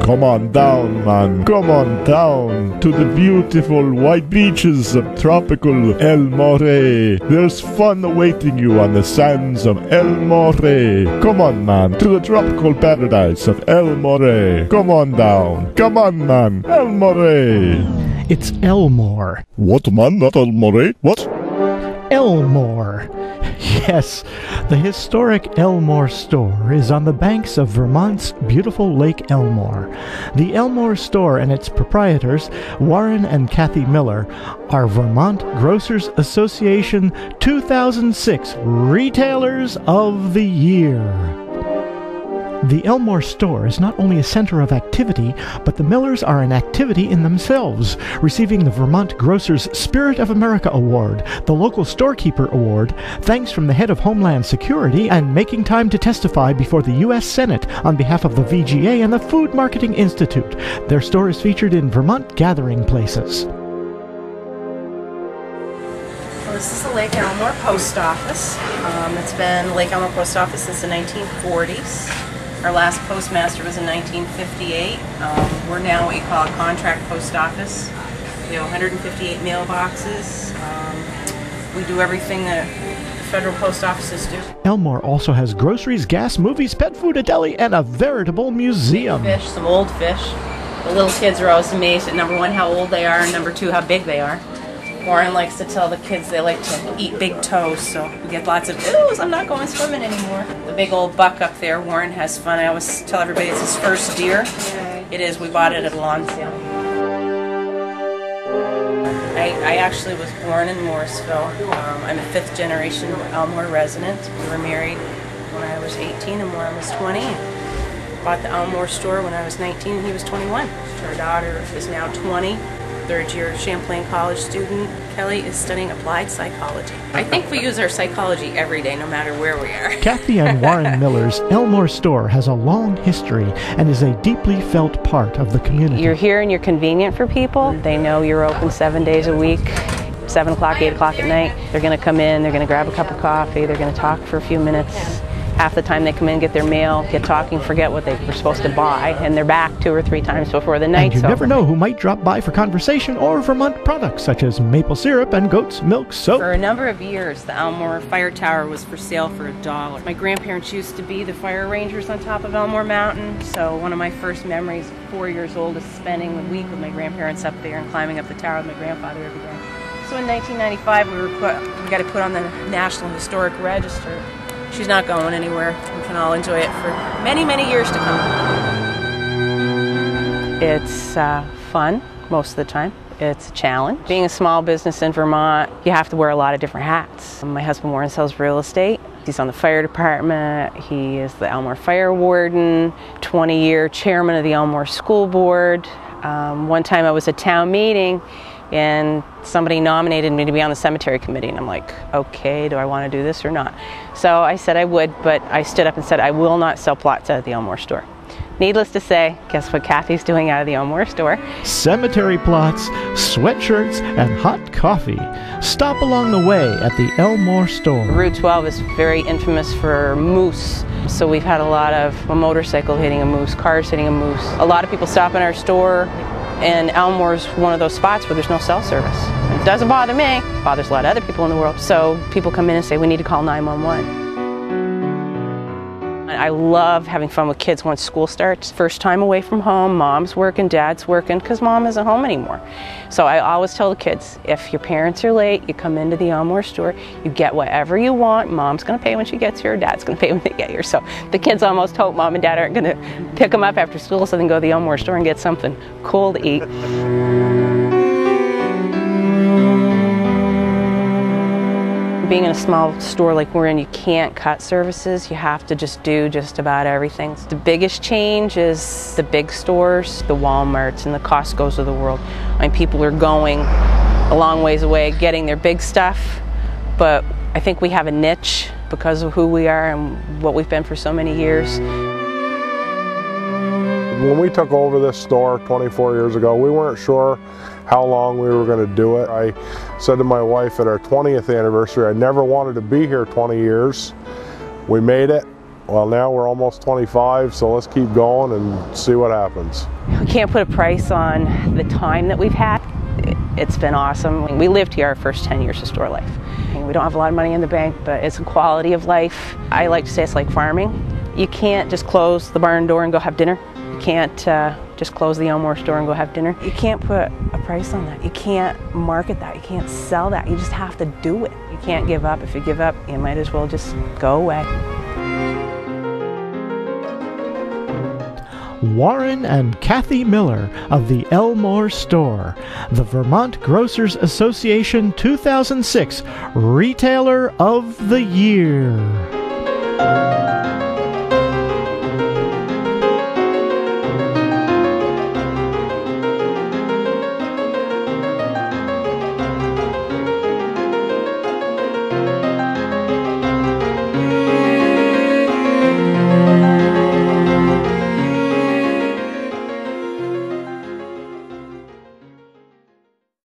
Come on down, man. Come on down to the beautiful white beaches of tropical Elmore. There's fun awaiting you on the sands of Elmore. Come on, man, to the tropical paradise of Elmore. Come on down. Come on, man. Elmore. It's Elmore. What, man? Not Elmore? What? Elmore. Yes, the historic Elmore store is on the banks of Vermont's beautiful Lake Elmore. The Elmore store and its proprietors, Warren and Kathy Miller, are Vermont Grocers Association 2006 Retailers of the Year. The Elmore store is not only a center of activity, but the Millers are an activity in themselves, receiving the Vermont Grocers Spirit of America Award, the Local Storekeeper Award, thanks from the head of Homeland Security, and making time to testify before the U.S. Senate on behalf of the VGA and the Food Marketing Institute. Their store is featured in Vermont gathering places. This is the Lake Elmore Post Office. It's been Lake Elmore Post Office since the 1940s. Our last postmaster was in 1958. We're now what you call a contract post office. We have 158 mailboxes. We do everything that federal post offices do. Elmore also has groceries, gas, movies, pet food, a deli, and a veritable museum. Fish, some old fish. The little kids are always amazed at number one, how old they are, and number two, how big they are. Warren likes to tell the kids they like to eat big toes, so we get lots of, ooh, I'm not going swimming anymore. The big old buck up there, Warren has fun. I always tell everybody it's his first deer. It is, we bought it at a lawn sale. I actually was born in Morrisville. I'm a fifth generation Elmore resident. We were married when I was 18 and Warren was 20. Bought the Elmore store when I was 19 and he was 21. Our daughter is now 20. Third year Champlain College student. Kelly is studying applied psychology. I think we use our psychology every day, no matter where we are. Kathy and Warren Miller's Elmore store has a long history and is a deeply felt part of the community. You're here and you're convenient for people. They know you're open 7 days a week, 7 o'clock, 8 o'clock at night. They're going to come in, they're going to grab a cup of coffee, they're going to talk for a few minutes. Half the time they come in, get their mail, get talking, forget what they were supposed to buy, and they're back 2 or 3 times before the night's over. And you never know who might drop by for conversation or Vermont products such as maple syrup and goat's milk soap. For a number of years, the Elmore Fire Tower was for sale for $1. My grandparents used to be the fire rangers on top of Elmore Mountain, so one of my first memories, 4 years old, is spending the week with my grandparents up there and climbing up the tower with my grandfather every day. So in 1995, we got to put on the National Historic Register. She's not going anywhere. We can all enjoy it for many, many years to come. It's fun most of the time. It's a challenge. Being a small business in Vermont, you have to wear a lot of different hats. My husband Warren sells real estate. He's on the fire department. He is the Elmore Fire Warden, 20-year chairman of the Elmore School Board. One time I was at town meeting and somebody nominated me to be on the cemetery committee, and I'm like, okay, do I want to do this or not? So I said I would, but I stood up and said I will not sell plots out of the Elmore store. Needless to say, guess what Kathy's doing out of the Elmore store? Cemetery plots, sweatshirts, and hot coffee. Stop along the way at the Elmore store. Route 12 is very infamous for moose. So we've had a lot of a motorcycle hitting a moose, cars hitting a moose. A lot of people stop in our store, and Elmore's one of those spots where there's no cell service. It doesn't bother me, it bothers a lot of other people in the world. So people come in and say, we need to call 911. I love having fun with kids once school starts. First time away from home, mom's working, dad's working, because mom isn't home anymore. So I always tell the kids, if your parents are late, you come into the Elmore store, you get whatever you want, mom's going to pay when she gets here, dad's going to pay when they get here. So the kids almost hope mom and dad aren't going to pick them up after school so they can go to the Elmore store and get something cool to eat. Being in a small store like we're in, you can't cut services. You have to just do just about everything. The biggest change is the big stores, the Walmarts and the Costco's of the world. I mean, people are going a long ways away getting their big stuff, but I think we have a niche because of who we are and what we've been for so many years. When we took over this store 24 years ago, we weren't sure how long we were going to do it. I said to my wife at our 20th anniversary, I never wanted to be here 20 years. We made it, Well, now we're almost 25, so let's keep going and see what happens. We can't put a price on the time that we've had. It's been awesome. We lived here our first 10 years of store life. We don't have a lot of money in the bank, but it's a quality of life. I like to say it's like farming. You can't just close the barn door and go have dinner. You can't just close the Elmore store and go have dinner. You can't put a price on that. You can't market that. You can't sell that. You just have to do it. You can't give up. If you give up, you might as well just go away. Warren and Kathy Miller of the Elmore Store, the Vermont Grocers Association 2006 Retailer of the Year.